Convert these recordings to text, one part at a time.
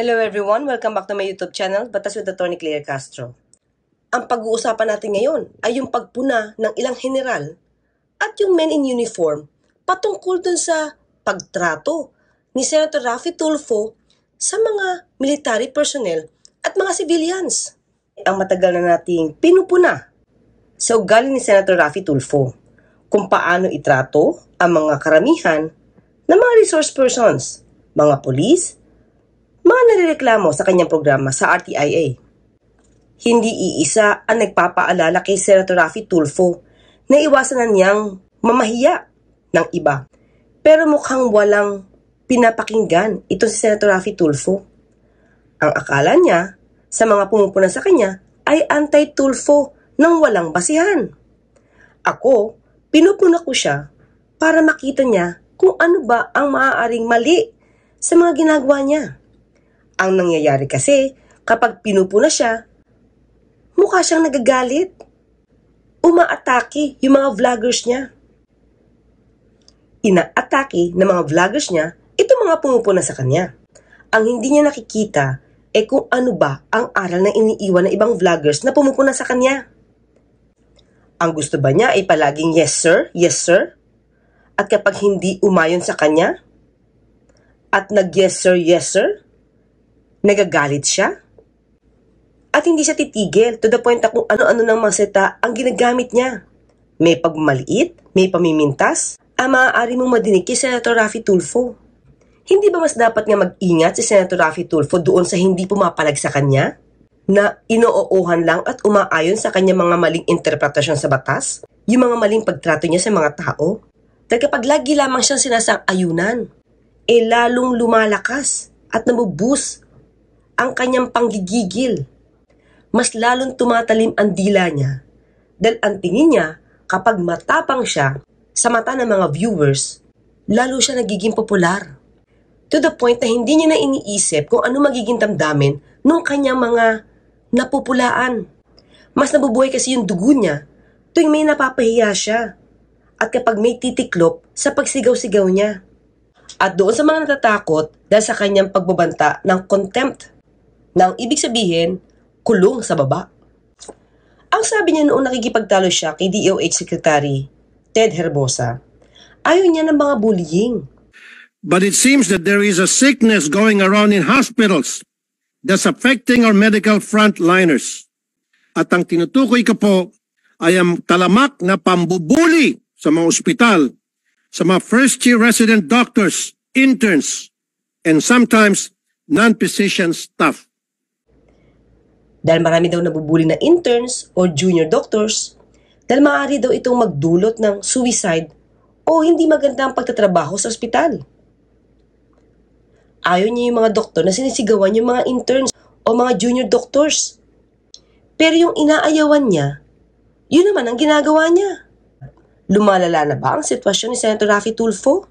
Hello everyone, welcome back to my YouTube channel, Batas with Attorney Claire Castro. Ang pag-uusapan natin ngayon ay yung pagpuna ng ilang general at yung men in uniform patungkol dun sa pagtrato ni Senator Raffy Tulfo sa mga military personnel at mga civilians. Ang matagal na nating pinupuna sa ugali ni Senator Raffy Tulfo kung paano itrato ang mga karamihan ng mga resource persons, mga police, mga narireklamo sa kanyang programa sa RTIA. Hindi iisa ang nagpapaalala kay Senator Raffy Tulfo na iwasan na niyang mamahiya ng iba. Pero mukhang walang pinapakinggan ito si Senator Raffy Tulfo. Ang akala niya sa mga pumupuna sa kanya ay anti-Tulfo nang walang basihan. Ako, pinupuna ko siya para makita niya kung ano ba ang maaaring mali sa mga ginagawa niya. Ang nangyayari kasi, kapag pinupuna siya, mukha siyang nagagalit. Umaatake yung mga vloggers niya. Inaatake ng mga vloggers niya itong mga pumupuna sa kanya. Ang hindi niya nakikita ay kung ano ba ang aral na iniiwan ng ibang vloggers na pumupuna sa kanya. Ang gusto ba niya ay palaging yes sir, at kapag hindi umayon sa kanya, at nag-yes sir, nagagalit siya? At hindi siya titigil to the point na kung ano-ano ng mga seta ang ginagamit niya. May pagmaliit, may pamimintas, ang maaari mong madinig kay Senator Raffy Tulfo. Hindi ba mas dapat nga mag-ingat si Senator Raffy Tulfo doon sa hindi pumapalag sa kanya? Na inoohan lang at umaayon sa kanya mga maling interpretasyon sa batas? Yung mga maling pagtrato niya sa mga tao? Dahil kapag lagi lamang siyang sinasang-ayunan, lalong lumalakas at nabubus ang kanyang panggigigil. Mas lalong tumatalim ang dila niya dahil ang tingin niya kapag matapang siya sa mata ng mga viewers, lalo siya nagiging popular. To the point na hindi niya na iniisip kung ano magiging damdamin nung kanyang mga napupulaan. Mas nabubuhay kasi yung dugo niya tuwing may napapahiya siya at kapag may titiklop sa pagsigaw-sigaw niya. At doon sa mga natatakot dahil sa kanyang pagbabanta ng contempt na ang ibig sabihin, kulong sa baba. Ang sabi niya noong nakikipagtalo siya kay DOH Secretary Ted Herbosa, ayaw niya ng mga bullying. But it seems that there is a sickness going around in hospitals that's affecting our medical frontliners. At ang tinutukoy ko po ay ang talamak na pambubuli sa mga ospital, sa mga first-year resident doctors, interns, and sometimes non-physician staff. Dahil marami daw nabubuli na interns o junior doctors, dahil maaari daw itong magdulot ng suicide o hindi magandang pagtatrabaho sa ospital. Ayaw niya yung mga doktor na sinisigawan yung mga interns o mga junior doctors. Pero yung inaayawan niya, yun naman ang ginagawa niya. Lumalala na ba ang sitwasyon ni Senator Raffy Tulfo?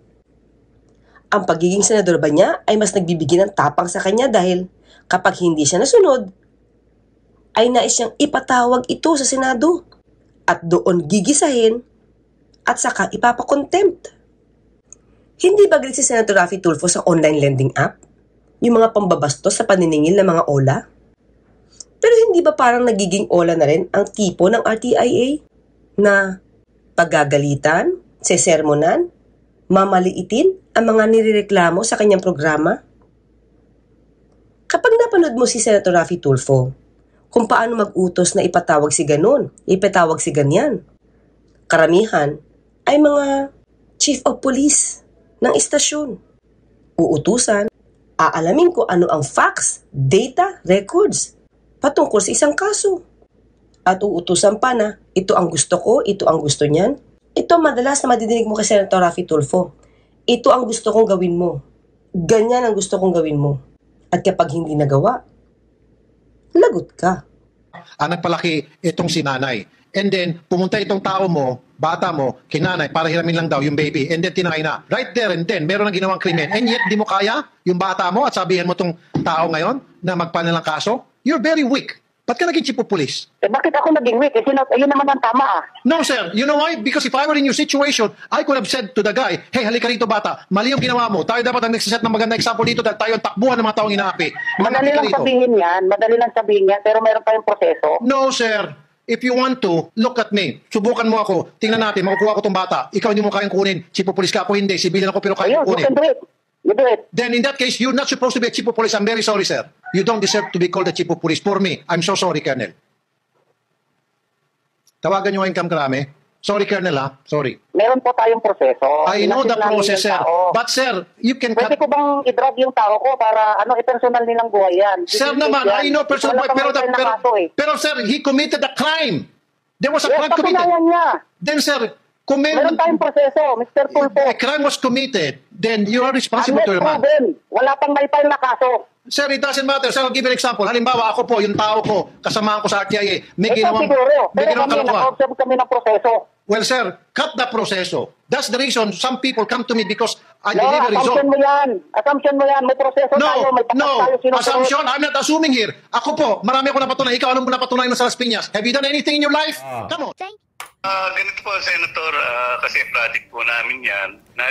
Ang pagiging senador ba niya ay mas nagbibigay ng tapang sa kanya dahil kapag hindi siya nasunod, ay nais siyang ipatawag ito sa Senado at doon gigisahin at saka ipapakontempt. Hindi ba galit si Senator Raffy Tulfo sa online lending app? Yung mga pambabastos sa paniningil ng mga OLA? Pero hindi ba parang nagiging OLA na rin ang tipo ng RTIA na paggagalitan, sesermonan, mamaliitin ang mga nirereklamo sa kanyang programa? Kapag napanood mo si Senator Raffy Tulfo, kung paano mag-utos na ipatawag si ganon, ipatawag si ganyan. Karamihan ay mga chief of police ng istasyon. Uutusan, aalamin ko ano ang facts, data, records patungkol sa isang kaso. At uutusan pa na ito ang gusto ko, ito ang gusto niyan. Ito madalas na madidinig mo kay Senator Raffy Tulfo. Ito ang gusto kong gawin mo. Ganyan ang gusto kong gawin mo. At kapag hindi nagawa, lagot ka. Nagpalaki itong si nanay. And then, pumunta itong tao mo, bata mo, kinanay, para hiramin lang daw yung baby. And then, tinangay na. Right there and then, meron ng ginawang krimen. And yet, di mo kaya yung bata mo at sabihin mo itong tao ngayon na magpanilang kaso? You're very weak. Ba't ka naging chief of police? Eh, bakit ako naging weak? Kasi yun naman ang tama ah. No, sir. You know why? Because if I were in your situation, I could have said to the guy, hey, halika rito bata, mali yung ginawa mo. Tayo dapat ang nagsiset ng magandang example dito dahil tayo ang takbuhan ng mga taong inaapi. Madali lang sabihin yan, pero mayroon tayong proseso. No, sir. If you want to, look at me. Subukan mo ako. Tingnan natin, makukuha ko tong bata. Ikaw hindi mo kayang kunin. Chief of police ka ako, hindi. Civilian ako, pero kaya Ayun, kunin. you can do it. You do it. Then in that case, you're not supposed to be a chief of police. I'm very sorry, sir. You don't deserve to be called a chief of police. For me, I'm so sorry, Colonel. Tawagan nyo ngayon, Karame. Sorry, Colonel, ha? Sorry. Meron po tayong proseso. I know the Inassist namin process, yung sir. tao. But, sir, you can Pwede ko bang i-drop yung tao ko para i-personal nilang buhay yan? Sir naman, I know personal Wala boy, pang na kaso eh. pero sir, he committed a crime. There was a Yes, crime committed. patunayan niya. Then, sir, Meron tayong proseso, Mr. Tulfo. a crime was committed, then you are responsible Unless to your man. proven, wala pang may file na kaso. Sir, it doesn't matter. Sir, I'll give you an example. Halimbawa, ako po, yung tao ko, kasamahan ko sa RTIA, may Ito ginawang, siguro. may Pero ginawang kami, kalokohan. naka-observe kami ng proseso. Well, sir, cut the proseso. That's the reason some people come to me because I No, deliver result. assumption mo yan. Assumption mo yan. May proseso tayo, may batas tayo sinusunod. Assumption, I'm not assuming here. Ako po, marami ako napatunayan. Ikaw, anong napatunayan mo sa Las Piñas? Have you done anything in your life? Come on. Ganito po, Senator, kasi project po namin yan, na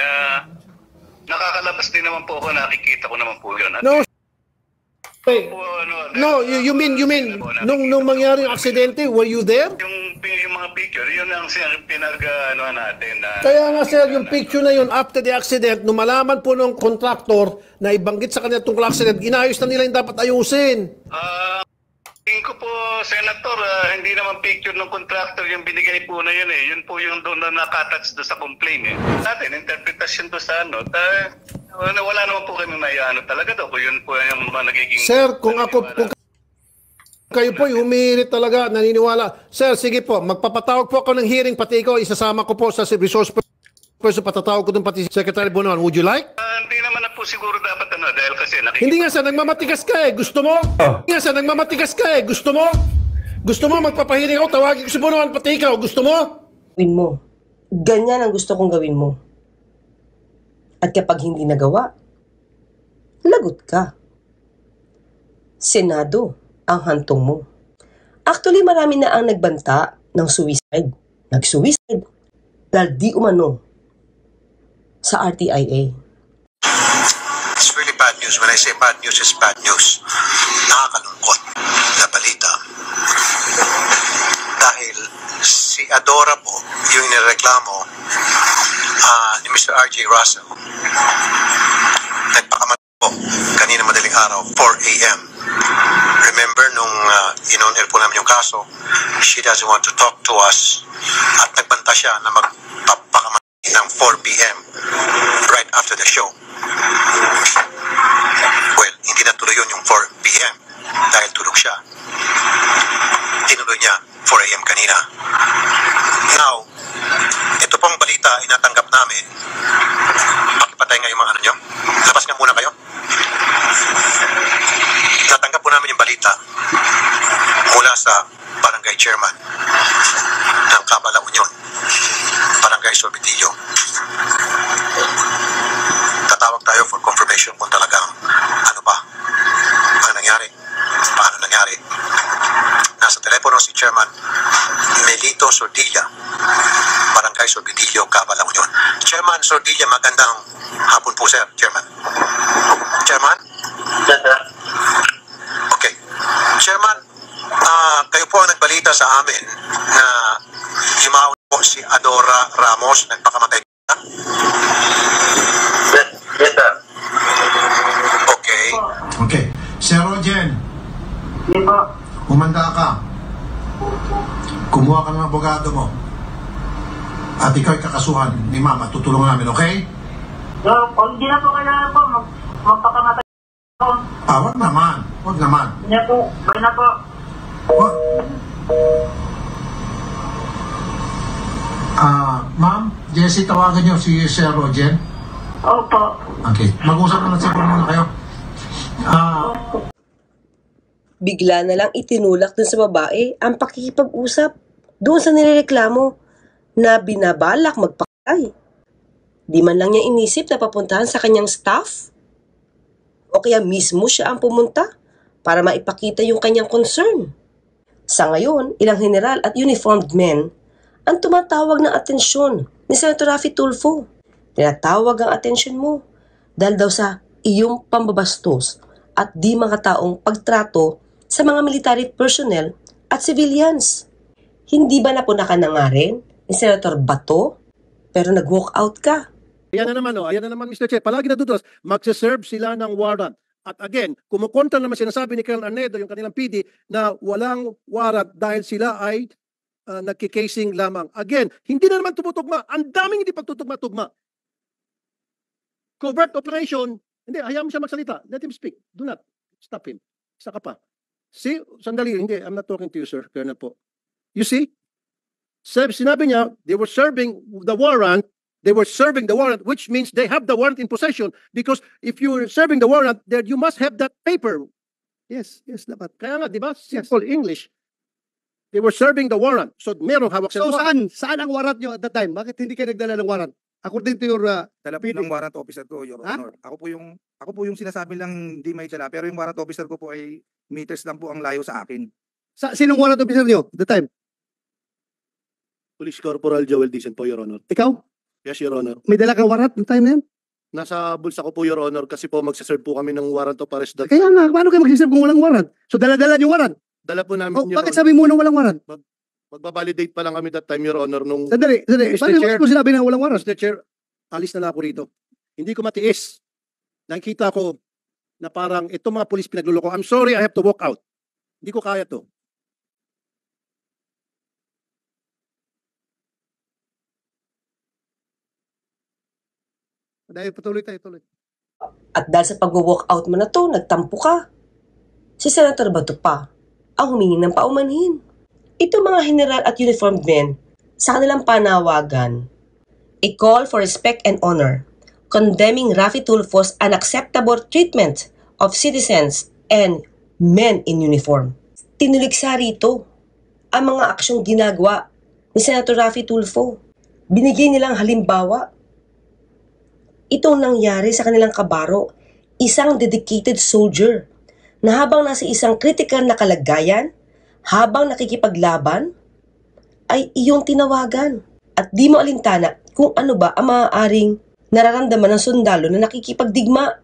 nakakalabas din naman po ako, nakikita ko naman po yun. At No, hey, po, no, you mean, nung mangyari yung aksidente, were you there? yung mga picture, yun ang pinag-ano natin. Kaya nga sir, yung picture na yun after the accident, nung malaman po ng contractor na ibanggit sa kanila tungkol accident, inayos na nila yung dapat ayusin. Tingin ko po, Senator, hindi naman picture ng contractor yung binigay po na yun eh. Yun po yung doon na nakatouch doon sa complaint eh. Natin, interpretation doon sa ano, wala naman po kami may ano talaga doon. Kung yun po yung mga nagiging... Sir, kung kayo po humihirit talaga, naniniwala. Sir, sige po, magpapatawag po ako ng hearing, pati ikaw, isasama ko po sa resource person, patatawag ko doon pati Secretary Bonoan. Would you like? Hindi naman na po siguro dapat ano, dahil kasi Hindi nga sir, nagmamatigas ka eh. Gusto mo? Hindi nga sir, nagmamatigas ka eh. Gusto mo? Gusto mo magpapahiring ako, tawagin ko si Bonoan, pati ikaw. Gusto mo? Gawin mo. Ganyan ang gusto kong gawin mo. At kapag hindi nagawa, lagot ka. Senado ang hantong mo. Actually, marami na ang nagbanta ng suicide. Nag-suicide. Dahil di umano sa RTIA. It's really bad news. When I say bad news, it's bad news. Nakakalungkot na balita. Dahil si Adora po, yung nireklamo ni Mr. R.J. Russell, nagpakamatay po kanina madaling araw, 4 a.m. Remember, nung in-on-air po namin yung kaso, she doesn't want to talk to us at nagbanta siya na magpapakamatay ng 4 p.m. right after the show. Well, hindi natuloy yun yung 4 p.m. dahil tulog siya. Tinuloy niya 4 a.m. kanina. Now, ito pong balita inatanggap namin. Pakipatay nga yung mga ano nyo. Labas nga muna kayo. Natanggap po namin yung balita mula sa barangay chairman ng Cabala Union, Barangay Sorbitillo. Tatawag tayo for confirmation kung talagang ano ba ang nangyari, paano nangyari. Nasa telepono si Chairman Melito Sordilla, Barangay Sorbitillo, Cabala Union. Chairman Sordilla, magandang hapon po, sir. Chairman. Chairman? Okay. Chairman, kayo po ang nagbalita sa amin na yumaon po si Adora Ramos, nagpakamatay. Yes, sir. Okay. Okay. Sir Rogen, Hindi po. humanda ka. Kumuha ka ng abogado mo. At ikaw ay kakasuhan ni Mama. Tutulungan namin, okay? No, hindi na po kailangan po. Magpakamatay po. Wag naman. Wag naman. Hindi na po. Bye na po. Wag. Ma'am, Jessie, tawagan niyo si Sir Rogen. Opo. Okay. Mag-usap na lang muna kayo. Bigla na lang itinulak dun sa babae ang pakikipag-usap doon sa nirereklamo na binabalak magpakatay. Di man lang niya inisip na papuntahan sa kanyang staff? O kaya mismo siya ang pumunta para maipakita yung kanyang concern? Sa ngayon, ilang general at uniformed men ang tumatawag ng atensyon ni Senator Raffy Tulfo. Tinatawag ang atensyon mo dahil daw sa iyong pambabastos at di makataong pagtrato sa mga military personnel at civilians. Hindi ba napunaka na nga rin ni Senator Bato pero nag-walk out ka? Ayan na naman, ayan na naman, Mr. Chair. Palagi natutulas, magsaserve sila ng warrant. At again, kumukontra naman sinasabi ni Colonel Arnedo, yung kanilang PD, na walang warrant dahil sila ay nagkikasing lamang. Again, hindi na naman tumutugma. Ang daming hindi pagtutugma-tugma. Covert operation, hindi, hayaan mo siya magsalita. Let him speak. Do not stop him. Isa ka pa. See, sandali, hindi, I'm not talking to you, sir, Colonel po. You see? Sinabi niya, they were serving the warrant, which means they have the warrant in possession because if you're serving the warrant, then you must have that paper. Yes, dapat. Kaya nga, di ba? Simple English. They were serving the warrant. So, merong hawak sa warrant. Saan ang warrant nyo at that time? Bakit hindi kayo nagdala ng warrant? According to your Dala po ng warrant officer ko, Your Honor. Ako po yung sinasabi lang hindi may dala, pero yung warrant officer ko po ay meters lang po ang layo sa akin. Sinong warrant officer nyo at that time? Police Corporal Joel Dicen po, Your Honor. Ikaw? Yes, Your Honor. May dala kang warrant ng time na yan? Nasa bulsa ko po, Your Honor, kasi po magsaserve po kami ng warrant of arrest. Kaya nga, paano kayo mag-reserve kung walang warrant? So dala-dala yung warrant? Dala po namin, Your Bakit Honor. sabi mo nang walang warrant? Magbabalidate pa lang kami that time, Your Honor, nung... Sandali. Mr. Chair. Paano mo sinabi na walang warrant? Mr. Chair, alis na lang ako rito. Hindi ko matiis. Nakikita ko na parang itong mga pulis pinagluloko. I'm sorry, I have to walk out. Hindi ko kaya to. Dahil patuloy tayo, tuloy. At dahil sa pag-walk out mo na to, nagtampo ka. Si Senator Bato pa ang humingi ng paumanhin. Ito mga general at uniformed men sa kanilang panawagan, a call for respect and honor, condemning Raffy Tulfo's unacceptable treatment of citizens and men in uniform. Tinuliksa rito ang mga aksyong ginagawa ni Senator Raffy Tulfo. Binigay nilang halimbawa. Itong nangyari sa kanilang kabaro, isang dedicated soldier na habang nasa isang critical na kalagayan, habang nakikipaglaban, ay iyong tinawagan. At di mo alintana kung ano ba ang maaaring nararamdaman ng sundalo na nakikipagdigma.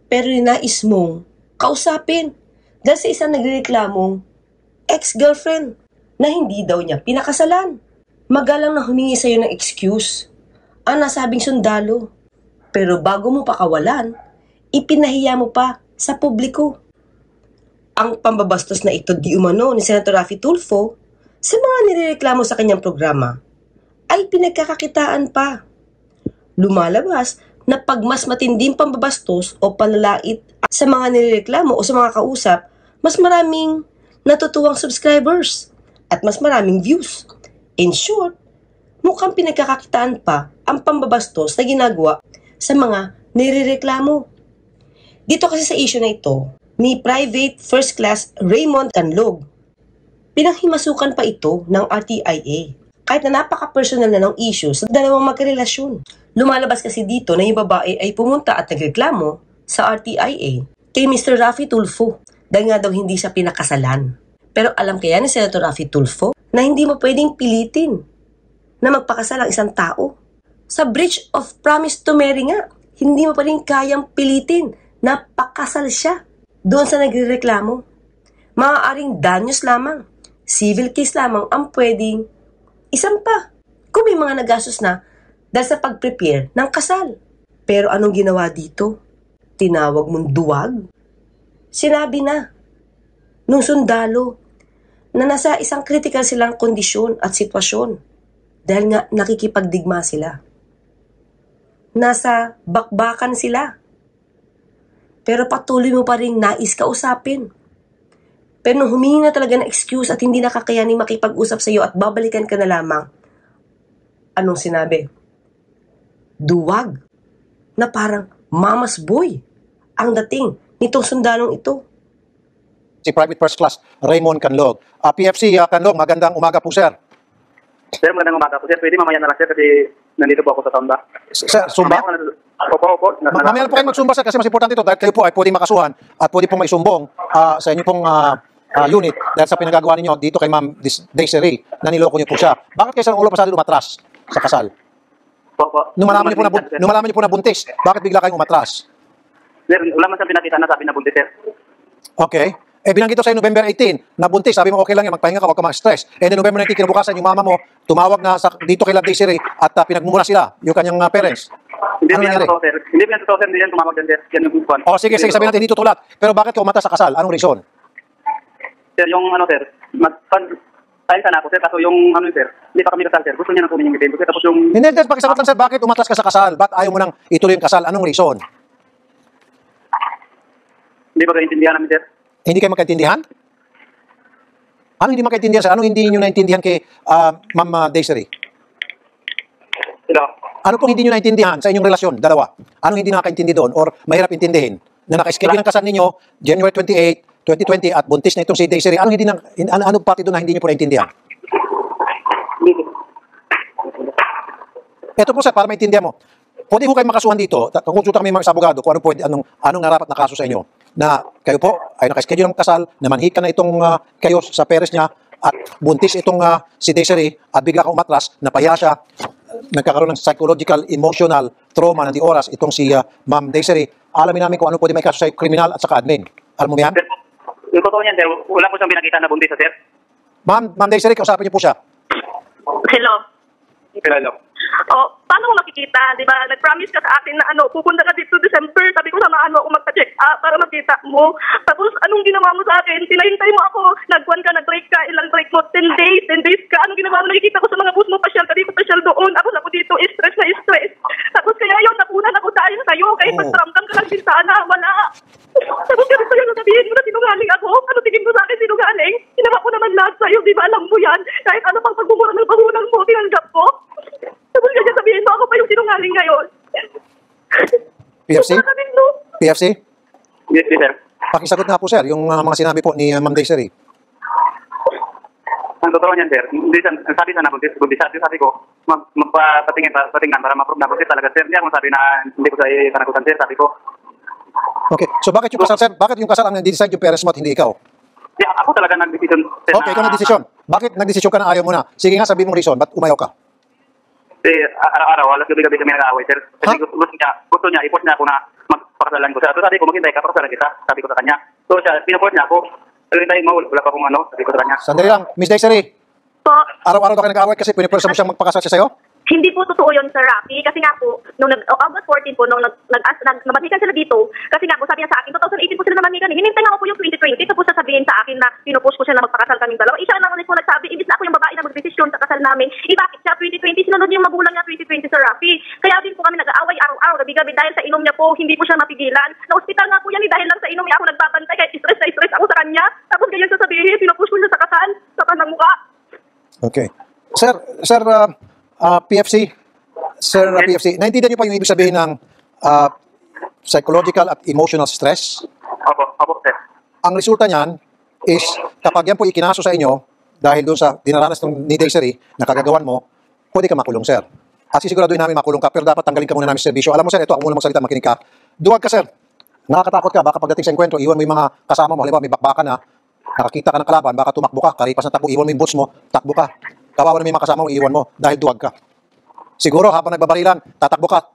Pero ninais mong kausapin dahil sa isang nagreklamong ex-girlfriend na hindi daw niya pinakasalan. Magalang na humingi sa iyo ng excuse ang nasabing sundalo. Pero bago mo pakawalan, ipinahiya mo pa sa publiko. Ang pambabastos na ito di umano ni Senator Raffy Tulfo sa mga nirereklamo sa kanyang programa ay pinagkakakitaan pa. Lumalabas na pag mas matinding pambabastos o panlalait sa mga nirereklamo o sa mga kausap, mas maraming natutuwang subscribers at mas maraming views. In short, mukhang pinagkakakitaan pa ang pambabastos na ginagawa sa mga nirereklamo. Dito kasi sa issue na ito, ni Private First Class Raymond Canlog, pinaghimasukan pa ito ng RTIA. Kahit na napaka-personal na ng issue sa dalawang magkarelasyon. Lumalabas kasi dito na yung babae ay pumunta at nagreklamo sa RTIA kay Mr. Raffy Tulfo dahil nga daw hindi siya pinakasalan. Pero alam kaya ni Senator Raffy Tulfo na hindi mo pwedeng pilitin na magpakasal ang isang tao. Sa breach of promise to marry nga, hindi mo pa rin kayang pilitin na pakasal siya doon sa nagrereklamo. Maaaring danyos lamang, civil case lamang ang pwedeng isampa kung may mga nagastos na dahil sa pag-prepare ng kasal. Pero anong ginawa dito? Tinawag mong duwag? Sinabi na nung sundalo na nasa isang critical silang kondisyon at sitwasyon dahil nga nakikipagdigma sila. Nasa bakbakan sila. Pero patuloy mo pa rin nais kausapin. Pero nung humingi na talaga ng excuse at hindi nakakayaning makipag-usap sa iyo at babalikan ka na lamang, anong sinabi? Duwag. Na parang mama's boy ang dating nitong sundalong ito. Si Private First Class Raymond Canlog. PFC Canlog, magandang umaga po, sir. Sir, magandang umaga po, sir. Pwede mamaya na lang, sir, kasi nandito po ako sa Tonda. Sir, Sumba? Opo. Mamaya po kayo magsumba, sir, kasi mas importante ito dahil kayo po ay pwedeng makasuhan at pwede pong maisumbong sa inyo pong unit dahil sa pinagagawa ninyo dito kay Ma'am Desiree na niloko niyo po siya. Bakit kayo sa ulo pasado umatras sa kasal? Nung malaman niyo po na buntis, bakit bigla kayong umatras? Sir, wala man sa pinakita na sabi na buntis, sir. Okay. Binanggit ko sa'yo November 18, na buntis, sabi mo okay lang yan, magpahinga ka, huwag ka ma-stress. And then November 19, kinabukasan, yung mama mo, tumawag na dito kay Desiree at pinagmumura sila, yung kanyang parents. Hindi yan totoo, sir. Hindi yan totoo, sir. Hindi yan tumawag din, sir. Yan yung kwan. Sige, sabihin natin, hindi tutulat. Pero bakit ka umatras sa kasal? Anong reason? Sir, yung sir, tayo sana ako, sir. Kaso yung sir, hindi pa kami kasal, sir. Gusto niya nang kunin yung detail. Tapos yung... Hindi, pakisagot lang, sir, bakit umatras ka sa kasal? Ba't ayaw mo nang ituloy yung kasal? Anong reason? Hindi ba kaintindihan namin, sir? Hindi kayo magkaintindihan? Ano hindi magkaintindihan, sir? Anong hindi nyo naintindihan kay Ma'am Desiree? Hello? Ano pong hindi nyo naintindihan sa inyong relasyon, dalawa? Anong hindi nakakaintindi doon or mahirap intindihin? Na naka-schedule ang kasal ninyo, January 28, 2020 at buntis na itong si Desiree. Anong hindi ano pati doon na hindi nyo po naintindihan? Ito po, sir, para maintindihan mo. Pwede po kayo makasuhan dito. Konsulta kami mga abogado kung anong narapat na kaso sa inyo. Na kayo po ay naka-schedule ng kasal, namanhika na itong kayo sa parents niya at buntis itong si Desiree at bigla ka umatras, napahiya siya, nagkakaroon ng psychological, emotional trauma ng di oras itong si Ma'am Desiree. Alamin namin kung ano pwede may kaso sa criminal at saka admin. Alam mo yan? Yung totoo niyan, sir. Wala po siyang pinakita na buntis, sir. Ma'am Desiree, kausapin niyo po siya. Hello. Hello. Paano mo makikita? Di ba? Nag-promise ka sa akin na pupunta ka dito December. Sabi ko samahan mo ako magpa-check up para makita mo. Tapos anong ginawa mo sa akin? Pinahintay mo ako. Nag-1 ka, nag-break ka. Ilang break mo? 10 days ka. Anong ginawa mo? Nakikita ko sa mga bus mo, pasyal ka dito, pasyal doon. Ako dito, stress na stress. Tapos kaya yun, napunan ako dahil sa'yo. Kahit magtaramdam ka lang din sana. Wala. Tapos ganito sa'yo, sabihin mo na sinungaling ako. Ano tingin mo sa akin sinungaling? Ginawa ko naman lahat sa'yo. Di ba alam mo yan? Kahit ano pang pagmumura ng pahulang mo, tinanggap ko. Tapos ganyan sabihin mo, ako pa yung sinungaling ngayon. PFC? PFC? Yes, sir. Pakisagot nga po, sir, yung mga sinabi po ni Ma'am Desiree. Ang totoo niyan, sir. Hindi, sabi sana buntis. Sabi ko, magpatingin para ma-prove na buntis talaga, sir. Hindi ako sabi na hindi ko sa panagutan, sir. Sabi ko. Okay. So bakit yung kasal, sir? Bakit yung kasal ang nag-decide yung parents mo at hindi ikaw? Ako talaga nag-decision, sir. Okay, ikaw nag-decision. Bakit nag-decision ka na ayaw mo na? Sige nga, sabihin mong reason. Ba't umayaw ka? Araw-araw, alas gabi-gabi kami nag-aaway, sir. Kasi gusto niya, i-force niya ako na magpakasalan ko. So sabi ko, maghintay ka, pakasalan kita. Sabi ko sa kanya. So siya, pinaforce niya ako. Maghintay mo, wala pa akong sabi ko sa kanya. Sandali lang, Miss Desiree. Araw-araw ka nag-aaway kasi pinipresa mo siyang magpakasal siya sa'yo? Hindi po totoo yun, Sir Rafi. Kasi nga po, nung August 14 po, nung namanikan sila dito, kasi nga po, sabi niya sa akin, 2018 po sila namanikan. Hinintay nga ako po yung 2020, tapos sasabihin sa akin na pinupush ko siya na magpakasal kaming dalawa. Siya naman po nagsabi, imbis na ako yung babae na magdesisyon sa kasal namin. Bakit siya 2020, sinunod yung magulang niya 2020, Sir Rafi. Kaya din po kami nag-aaway araw-araw, gabi-gabi, dahil sa inom niya po, hindi po siya mapigilan. Na-hospital nga po yan, dahil lang sa inom niya ako nagbabantay, kahit stress ako sa kanya. Tapos ganyan sasabihin, pinupush ko siya sa kasal, sa kanang mukha. Okay. Sir, PFC, PFC, naintindihan niyo pa yung ibig sabihin ng psychological at emotional stress? Opo, sir. Ang resulta niyan is, kapag yan po ikinaso sa inyo, dahil doon sa dinaranas ni Desiree na kagagawan mo, pwede ka makulong, sir. At sisiguraduhin namin makulong ka, pero dapat tanggalin ka muna namin sa serbisyo. Alam mo, sir, ito, ako muna magsalita, makinig ka. Duwag ka, sir. Nakakatakot ka, baka pagdating sa enkwentro, iwan mo yung mga kasama mo, halimbawa may bakbakan na, nakakita ka ng kalaban, baka tumakbo ka, karipas na takbo, iwan mo yung boots mo, takbo ka. Kawawa na may mga kasama mo, iwan mo, dahil duwag ka. Siguro, habang nagbabarilan, tatakbo ka.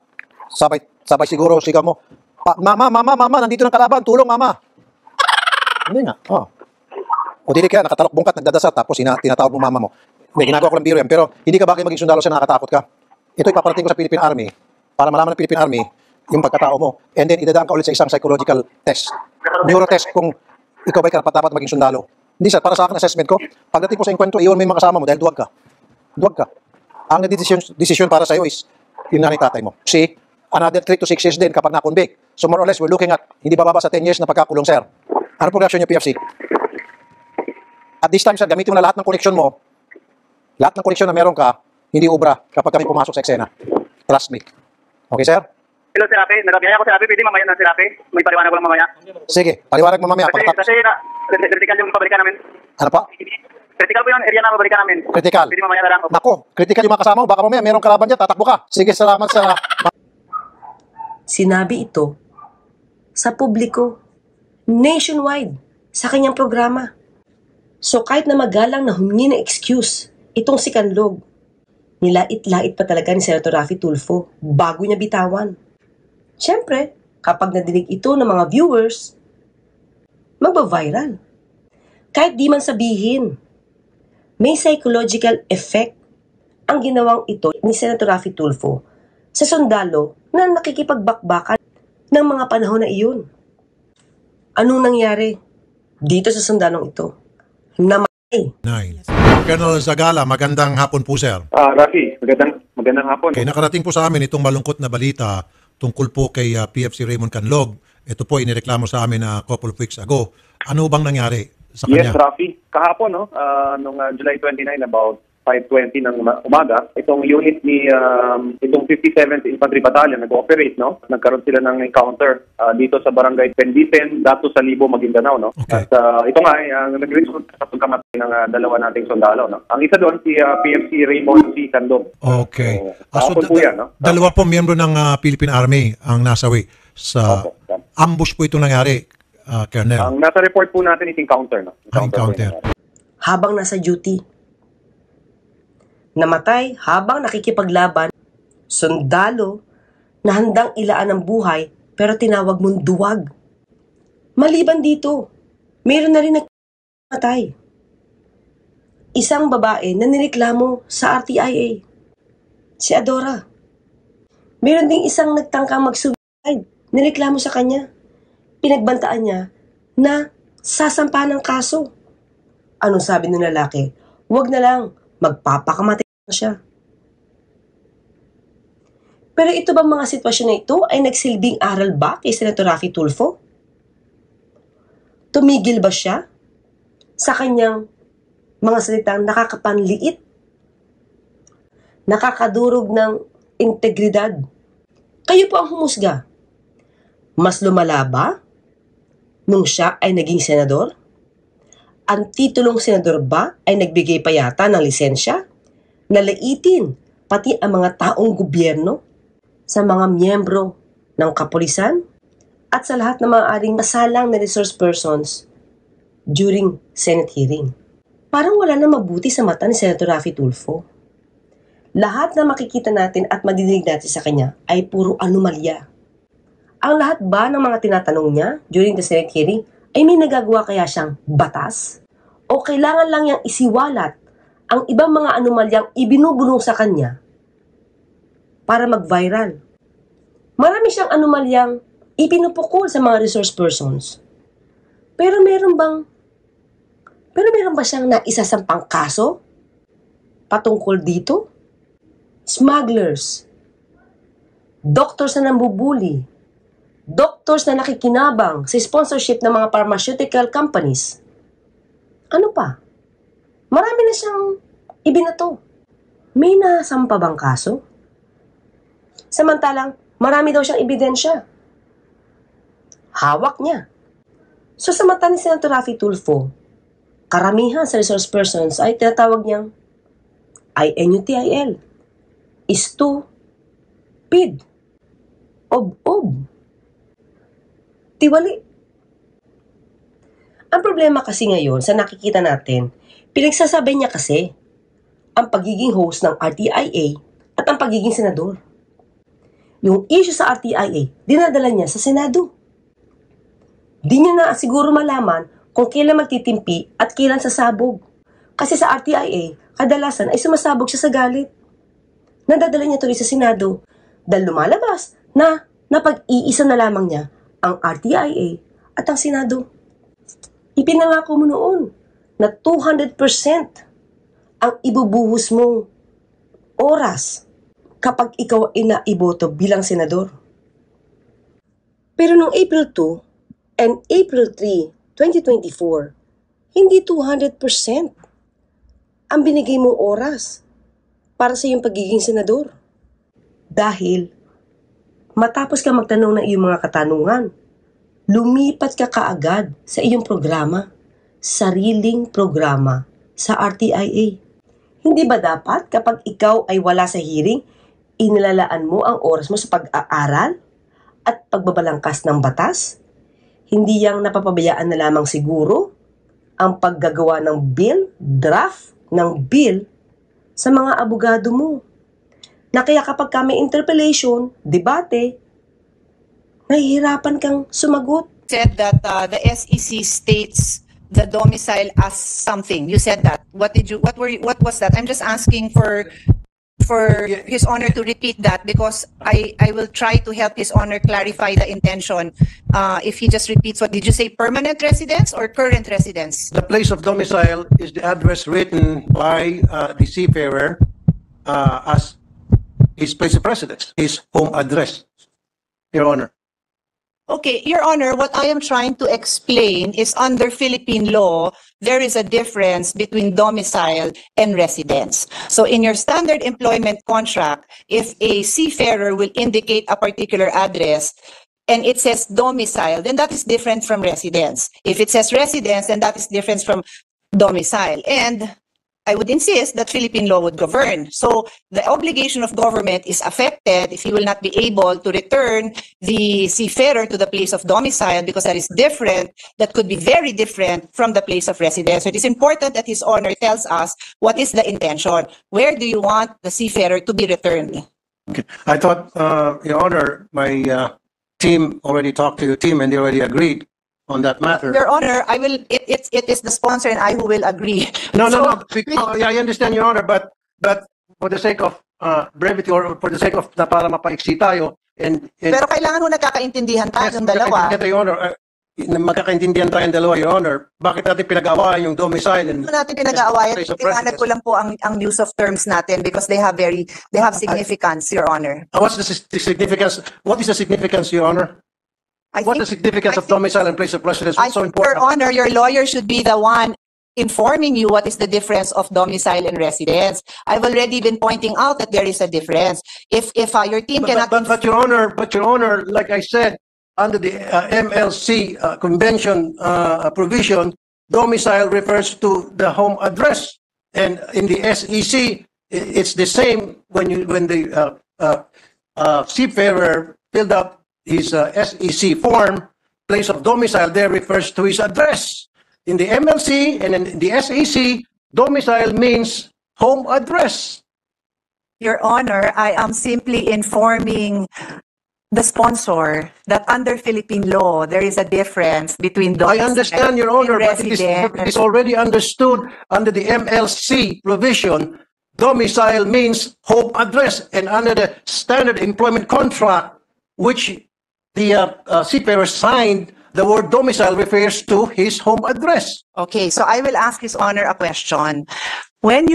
Sabay siguro, sigaw mo, mama, nandito ng kalaban, tulong, mama. Hindi nga, O dili kaya, nakatalokbong ka, nagdadasal, tapos tinatawag mo mama mo. May ginagawa ko lang biro yan, pero hindi ka bagay maging sundalo sa nakakatakot ka. Ito ipaparating ko sa Philippine Army, para malaman ng Philippine Army, yung pagkatao mo. And then, idadaan ka ulit sa isang psychological test. Neurotest, kung ikaw ba'y karapat-dapat maging sundalo. Hindi, sir, para sa akin assessment ko, pagdating po sa enkwentro, iwan mo yung mga kasama mo dahil duwag ka. Duwag ka. Ang decision para sa iyo is yung nanay tatay mo. See, another 3 to 6 years din kapag na-convict. So more or less, we're looking at hindi bababa sa 10 years na pagkakulong, sir. Ano po reaction niyo, PFC? At this time, sir, gamitin mo na lahat ng koneksyon mo. Lahat ng koneksyon na meron ka, hindi ubra kapag kami pumasok sa eksena. Trust me. Okay, sir? Hello, Sir Rafi. Nagabiyaya ko, Sir Rafi. Pwede mamaya na, Sir Rafi. May paliwanag ko lang mamaya. Sige, paliwanag mo mamaya. Kasi critical yung pabalikan namin. Ano pa? Critical po yung area na pabalikan namin. Critical. Pwede mamaya na lang. Nako, critical yung mga kasama mo. Baka mamaya merong kalaban dyan, tatakbo ka. Sige, salamat sa... Sinabi ito sa publiko, nationwide, sa kanyang programa. So kahit na magalang na humingi ng excuse, itong si Canlog, nilait-lait pa talaga ni Senator Raffy Tulfo bago niya bitawan. Siyempre, kapag nadinig ito ng mga viewers, magba-viral. Kahit di man sabihin, may psychological effect ang ginawang ito ni Senator Raffy Tulfo sa sundalo na nakikipagbakbakan ng mga panahon na iyon. Anong nangyari dito sa sundalong ito? Namatay. Colonel Zagala, magandang hapon po, sir. Rafi, magandang hapon. Okay, nakarating po sa amin itong malungkot na balita tungkol po kay PFC Raymond Canlog. Ito po inireklamo sa amin a couple of weeks ago. Ano bang nangyari sa kanya? Yes, Rafi. Kahapon, nung July 29, about 5:20 ng umaga, itong unit ni itong 57th Infantry Battalion nag-ooperate, no? Nagkaroon sila ng encounter dito sa barangay Pendipen, Dato Salibo, Maguindanao, no? Okay. At ito nga ay nag-result sa pagkamatay ng dalawa nating sundalo, no? Ang isa doon si PFC Raymond C. Canlog. Okay. So po yan, no? Dalawa po miyembro ng Philippine Army ang nasawi sa ambush po itong nangyari, Colonel. Ang nasa report po natin is encounter, no? Encounter. Habang nasa duty, namatay habang nakikipaglaban, sundalo na handang ilaan ng buhay pero tinawag mong duwag. Maliban dito, mayroon na rin nagmatay. Isang babae na nireklamo sa RTIA, si Adora. Mayroon ding isang nagtangkang mag-suicide, nireklamo sa kanya. Pinagbantaan niya na sasampa ng kaso. Anong sabi ng lalaki? Huwag na lang, magpapakamatay na siya. Pero ito bang mga sitwasyon na ito ay nagsilbing aral ba kay Senator Raffy Tulfo? Tumigil ba siya sa kanyang mga salitang nakakapanliit, nakakadurog ng integridad? Kayo po ang humusga. Mas lumala ba nung siya ay naging senador? Ang titulong senador ba ay nagbigay pa yata ng lisensya? Nalaitin pati ang mga taong gobyerno sa mga miyembro ng kapulisan at sa lahat ng mga aring masalang na resource persons during Senate hearing. Parang wala na mabuti sa mata ni Senator Raffy Tulfo. Lahat na makikita natin at madidinig natin sa kanya ay puro anomalya. Ang lahat ba ng mga tinatanong niya during the Senate hearing ay may nagagawa kaya siyang batas? O kailangan lang niyang isiwalat ang ibang mga anomalyang ibinubulong sa kanya para mag-viral? Marami siyang anomalyang ipinupukol sa mga resource persons. Pero meron ba siyang naisasampang kaso patungkol dito? Smugglers, doctors na nambubuli, doctors na nakikinabang sa sponsorship ng mga pharmaceutical companies. Ano pa? Marami na siyang ibinato. May nasampa bang kaso? Samantalang, marami daw siyang ebidensya. Hawak niya. So sa mata ni Senator Raffy Tulfo, karamihan sa resource persons ay tinatawag niyang INUTIL. Isto, PID, ob-ob, tiwali. Ang problema kasi ngayon sa nakikita natin, pinagsasabay niya kasi ang pagiging host ng RTIA at ang pagiging senador. Yung issue sa RTIA, dinadala niya sa Senado. Di niya na siguro malaman kung kailan magtitimpi at kailan sasabog. Kasi sa RTIA, kadalasan ay sumasabog siya sa galit. Nadadala niya tuloy sa Senado dahil lumalabas na napag-iisa na lamang niya ang RTIA at ang Senado. Ipinangako mo noon na 200% ang ibubuhos mong oras kapag ikaw ay naiboto bilang senador. Pero noong April 2 and April 3, 2024, hindi 200% ang binigay mong oras para sa iyong pagiging senador. Dahil matapos ka magtanong ng iyong mga katanungan, lumipat ka kaagad sa iyong programa, sariling programa sa RTIA. Hindi ba dapat kapag ikaw ay wala sa hearing, inilalaan mo ang oras mo sa pag-aaral at pagbabalangkas ng batas? Hindi yang napapabayaan na lamang siguro ang paggagawa ng bill, draft ng bill sa mga abogado mo. Na kaya kapag may interpellation, debate, nahihirapan kang sumagot. Said that the SEC states the domicile as something. You said that. What was that? I'm just asking for His Honor to repeat that, because I will try to help His Honor clarify the intention. If he just repeats, what did you say, permanent residence or current residence? The place of domicile is the address written by the seafarer as his place of residence, his home address, Your Honor. Okay, Your Honor, what I am trying to explain is under Philippine law, there is a difference between domicile and residence. So in your standard employment contract, if a seafarer will indicate a particular address and it says domicile, then that is different from residence. If it says residence, then that is different from domicile. And I would insist that Philippine law would govern. So the obligation of government is affected if he will not be able to return the seafarer to the place of domicile, because that is different, that could be very different from the place of residence. So it is important that His Honor tells us what is the intention. Where do you want the seafarer to be returned? Okay. I thought, Your Honor, my team already talked to your team and they already agreed on that matter. Your Honor, it is the sponsor and I who will agree. No. Yeah, I understand, Your Honor, but for the sake of brevity or for the sake of na para mapaiksi tayo and pero kailangan mo nagkakaintindihan tayong dalawa. Your Honor, magkakaintindihan tayong dalawa, Your Honor. Bakit natin pinag-awayan yung domicile? Ano natin pinag-aawayan? Tingnan ko lang po ang use of terms natin because they have significance, Your Honor. What's the significance? What is the significance, Your Honor? What is the significance of domicile and place of residence? What's so important? Your Honor, your lawyer should be the one informing you what is the difference of domicile and residence. I've already been pointing out that there is a difference. If your team cannot... But Your Honor, like I said, under the MLC convention provision, domicile refers to the home address, and in the SEC, it's the same when the seafarer filled out his SEC form, place of domicile there refers to his address. In the MLC and in the SEC, domicile means home address. Your Honor, I am simply informing the sponsor that under Philippine law, there is a difference between domicile. I understand, Your Honor, but it is already understood under the MLC provision, domicile means home address, and under the standard employment contract, which the seafarer signed, the word domicile refers to his home address. Okay, so I will ask His Honor a question. When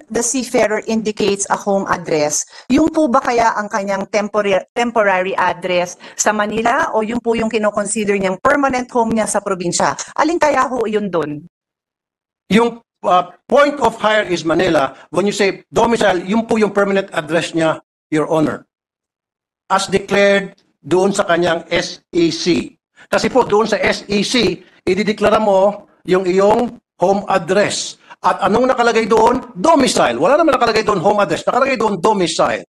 the seafarer indicates a home address, yung po ba kaya ang kanyang temporary address sa Manila o yung po yung kinoconsider niyang permanent home niya sa probinsya? Alin kaya ho yun dun? Yung point of hire is Manila. When you say domicile, yung po yung permanent address niya, Your Honor. As declared doon sa kanyang SEC. Kasi po doon sa SEC, idideklara mo yung iyong home address. At anong nakalagay doon? Domicile. Wala naman nakalagay doon home address. Nakalagay doon domicile.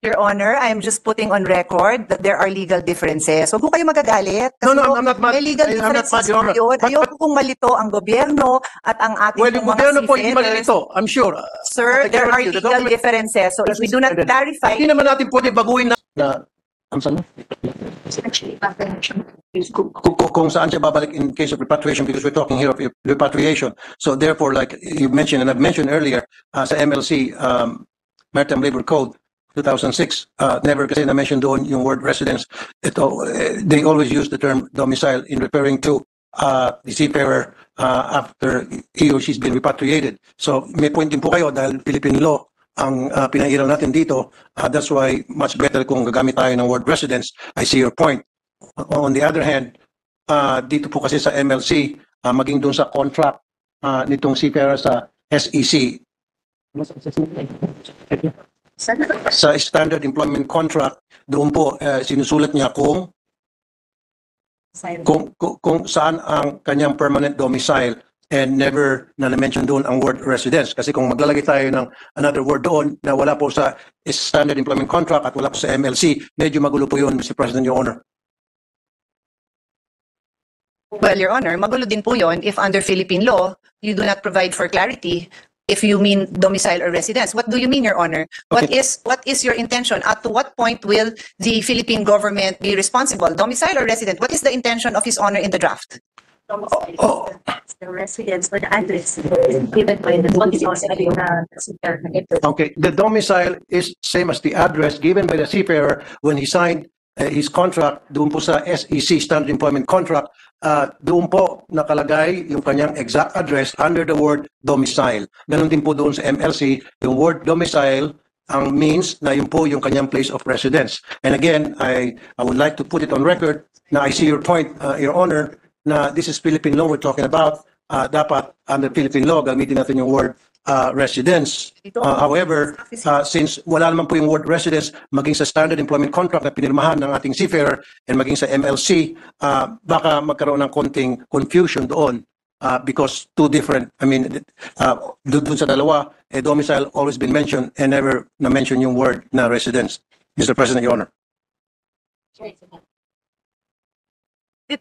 Your Honor, I am just putting on record that there are legal differences. Huwag po kayo magagalit. No, I'm not mad. May legal differences po yun. Ayoko pong malito ang gobyerno at ang ating yung gobyerno po hindi malito, I'm sure. Sir, there are legal differences. So if we do not clarify... Hindi naman natin pwede baguhin na kung saan siya babalik in case of repatriation, because we're talking here of repatriation. So therefore, like you mentioned, and I've mentioned earlier, sa MLC, Maritime Labor Code 2006, never kasi na-mention doon yung word residence. They always use the term domicile in referring to the seafarer after he or she's been repatriated. So may point din po kayo dahil Philippine law ang pinahiraw natin dito. That's why much better kung gagamit tayo ng word residence. I see your point. On the other hand, dito po kasi sa MLC, maging doon sa contract nitong seafarer sa SEC, sa standard employment contract, doon po sinusulat niya kung saan ang kanyang permanent domicile, and never na-mention doon ang word residence. Kasi kung maglalagay tayo ng another word doon na wala po sa standard employment contract at wala po sa MLC, medyo magulo po yun, Mr. President, Your Honor. Well, Your Honor, magulo din po yun if under Philippine law, you do not provide for clarity if you mean domicile or residence. What do you mean, Your Honor? What is your intention? At to what point will the Philippine government be responsible? Domicile or resident? What is the intention of His Honor in the draft? The residence or the address given by the Okay, the domicile is same as the address given by the seafarer when he signed his contract doon po sa SEC, Standard Employment Contract. Doon po nakalagay yung kanyang exact address under the word domicile. Ganon din po doon sa MLC, yung word domicile ang means na yun po yung kanyang place of residence. And again, I would like to put it on record na I see your point, Your Honor, na this is Philippine law we're talking about. Dapat under Philippine law, gamitin natin yung word residence. However, since wala naman po yung word residence, maging sa standard employment contract na pinirmahan ng ating seafarer and maging sa MLC, baka magkaroon ng konting confusion doon because two different, I mean, doon sa dalawa, domicile always been mentioned and never na-mention yung word na residence. Mr. President, Your Honor. Do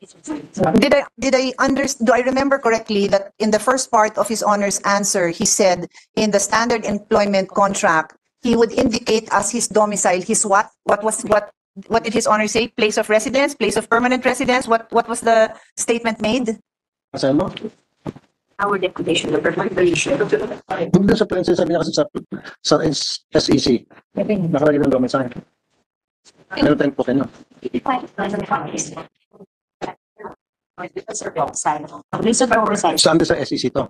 I remember correctly that in the first part of His Honor's answer, he said in the standard employment contract, he would indicate as his domicile, his what? What did His Honor say? Place of residence, place of permanent residence? What was the statement made? Our declaration of permanent. Doon sa prinsesa, sabi niya kasi sa SEC, nakalagay ng domicile. Ano tayo po kayo? Saan sa SEC to?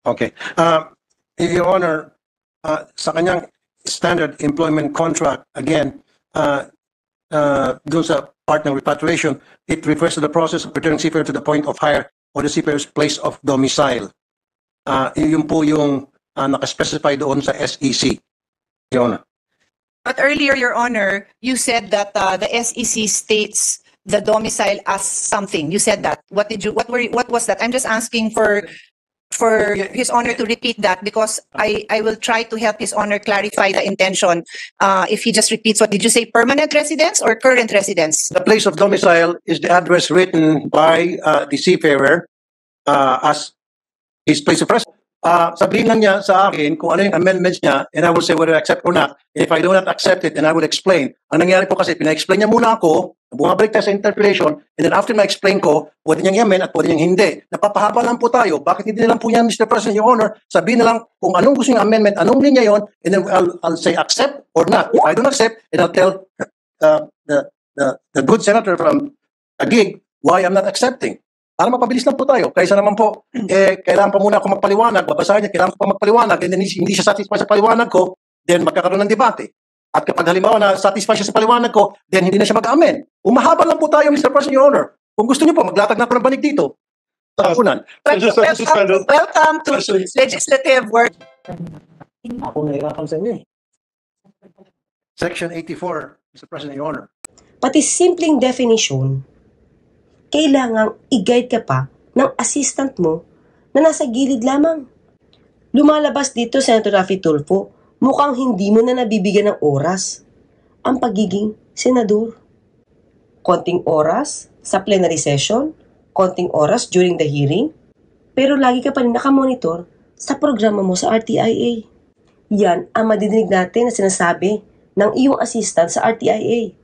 Okay. Your Honor, sa kanyang standard employment contract, again, doon sa part ng repatriation, it refers to the process of returning seafarer to the point of hire or the seafarer's place of domicile. Yun po yung nakaspecify doon sa SEC, Your Honor. But earlier, Your Honor, you said that the SEC states the domicile as something. You said that. What was that? I'm just asking for His Honor to repeat that because I will try to help His Honor clarify the intention. If he just repeats, what did you say? Permanent residence or current residence? The place of domicile is the address written by the seafarer as his place of residence. Sabihin lang niya sa akin kung ano yung amendments niya and I will say whether I accept or not. And if I do not accept it, then I will explain. Ang nangyari po kasi, pina-explain niya muna ako, bumabalik tayo sa interpolation, and then after ma-explain ko, pwede niyang i-amend at pwede niyang hindi. Napapahaba lang po tayo. Bakit hindi na lang po yan, Mr. President, Your Honor? Sabihin na lang kung anong gusto niyang amendment, anong linya yon, and then I'll say accept or not. If I don't accept, and I'll tell the good senator from Taguig why I'm not accepting. Para mapabilis lang po tayo. Kaysa naman po, kailangan pa muna ako magpaliwanag, babasahin niya, kailangan ko pa magpaliwanag, and then hindi siya satisfied sa paliwanag ko, then magkakaroon ng debate. At kapag halimbawa na satisfied siya sa paliwanag ko, then hindi na siya mag-amen. Umahaba lang po tayo, Mr. President, Your Honor. Kung gusto niyo po, maglatag na po ng banig dito. Tapunan. Welcome to legislative work. Ako nahirapan sa inyo. Section 84, Mr. President, Your Honor. Pati simpleng definition, kailangang i-guide ka pa ng assistant mo na nasa gilid lamang. Lumalabas dito, Senator Raffy Tulfo, mukhang hindi mo na nabibigyan ng oras ang pagiging senador. Konting oras sa plenary session, konting oras during the hearing, pero lagi ka pa rin nakamonitor sa programa mo sa RTIA. Yan ang madidinig natin na sinasabi ng iyong assistant sa RTIA.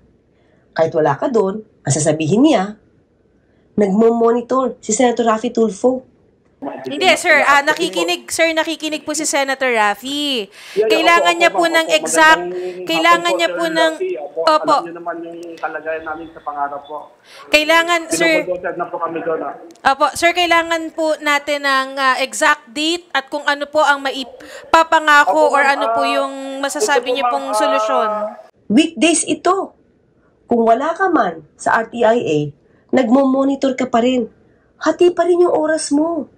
Kahit wala ka doon, ang sasabihin niya, nagmo-monitor si Senator Raffy Tulfo. Hindi, sir. Nakikinig po si Senator Raffy. Kailangan niya po ng exact, kailangan niya po ng, opo. Alam niyo naman yung kalagayan namin sa pangarap po. Kailangan, sir, na po kami doon. opo, sir, kailangan po natin ng exact date at kung ano po ang maipapangako or ano po yung masasabi niyo pong solusyon. Weekdays ito. Kung wala ka man sa RTIA, nagmo-monitor ka pa rin. Hati pa rin yung oras mo.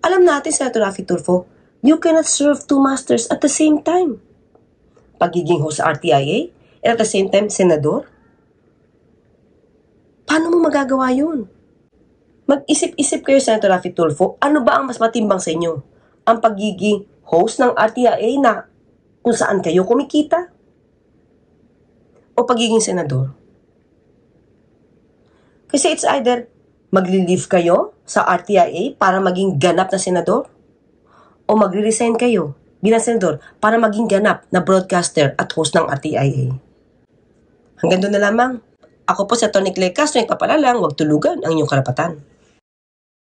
Alam natin, Senator Raffy Tulfo, you cannot serve two masters at the same time. Pagiging host sa RTIA and at the same time, senador? Paano mo magagawa yun? Mag-isip-isip kayo, Senator Raffy Tulfo, ano ba ang mas matimbang sa inyo? Ang pagiging host ng RTIA na kung saan kayo kumikita? O pagiging senador? Kasi it's either Magli-leave kayo sa RTIA para maging ganap na senador? O magre-resign kayo bilang senador para maging ganap na broadcaster at host ng RTIA? Hanggang doon na lamang. Ako po si Atty. Clay Castro, nagpapalalang, huwag tulugan ang inyong karapatan.